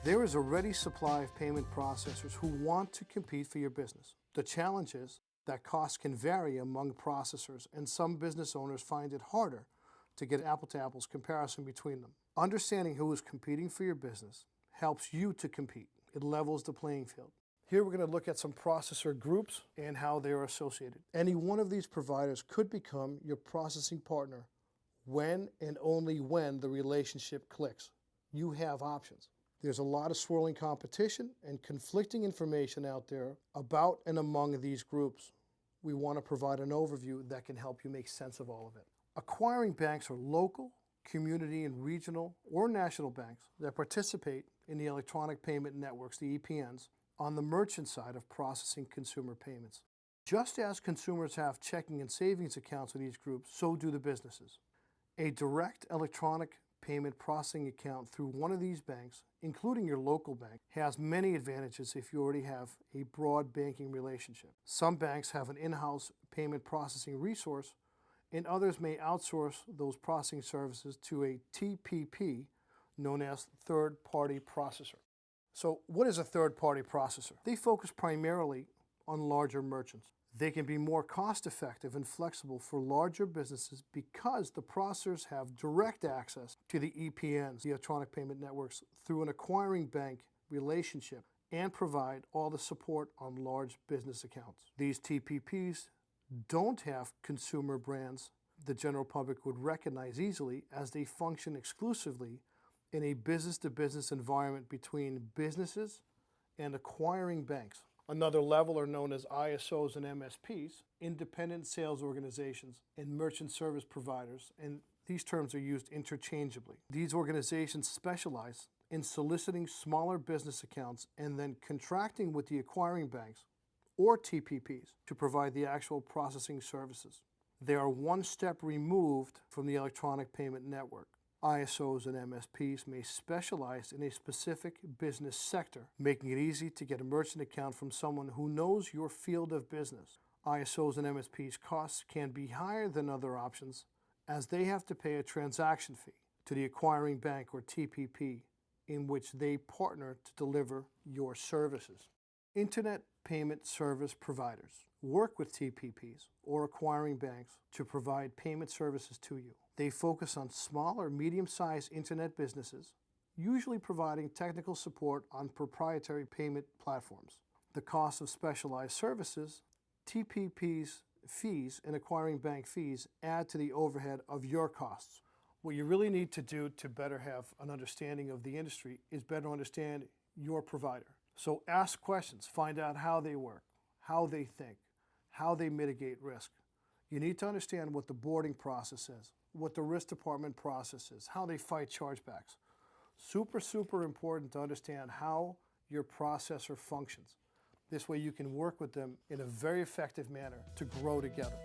There is a ready supply of payment processors who want to compete for your business. The challenge is that costs can vary among processors, and some business owners find it harder to get apple-to-apples comparison between them. Understanding who is competing for your business helps you to compete. It levels the playing field. Here we're going to look at some processor groups and how they are associated. Any one of these providers could become your processing partner when and only when the relationship clicks. You have options. There's a lot of swirling competition and conflicting information out there about and among these groups. We want to provide an overview that can help you make sense of all of it. Acquiring banks are local, community, and regional or national banks that participate in the electronic payment networks, the EPNs, on the merchant side of processing consumer payments. Just as consumers have checking and savings accounts with these groups, so do the businesses. A direct electronic payment processing account through one of these banks, including your local bank, has many advantages if you already have a broad banking relationship. Some banks have an in-house payment processing resource, and others may outsource those processing services to a TPP, known as third-party processor. So what is a third-party processor? They focus primarily on larger merchants. They can be more cost-effective and flexible for larger businesses because the processors have direct access to the EPNs, the electronic payment networks, through an acquiring bank relationship and provide all the support on large business accounts. These TPPs don't have consumer brands the general public would recognize easily, as they function exclusively in a business-to-business environment between businesses and acquiring banks. Another level are known as ISOs and MSPs, independent sales organizations, and merchant service providers, and these terms are used interchangeably. These organizations specialize in soliciting smaller business accounts and then contracting with the acquiring banks or TPPs to provide the actual processing services. They are one step removed from the electronic payment network. ISOs and MSPs may specialize in a specific business sector, making it easy to get a merchant account from someone who knows your field of business. ISOs and MSPs' costs can be higher than other options, as they have to pay a transaction fee to the acquiring bank or TPP in which they partner to deliver your services. Internet payment service providers work with TPPs or acquiring banks to provide payment services to you. They focus on small or medium-sized internet businesses, usually providing technical support on proprietary payment platforms. The cost of specialized services, TPPs' fees, and acquiring bank fees add to the overhead of your costs. What you really need to do to better have an understanding of the industry is better understand your provider. So ask questions, find out how they work, how they think, how they mitigate risk. You need to understand what the boarding process is, what the risk department process is, how they fight chargebacks. Super important to understand how your processor functions. This way you can work with them in a very effective manner to grow together.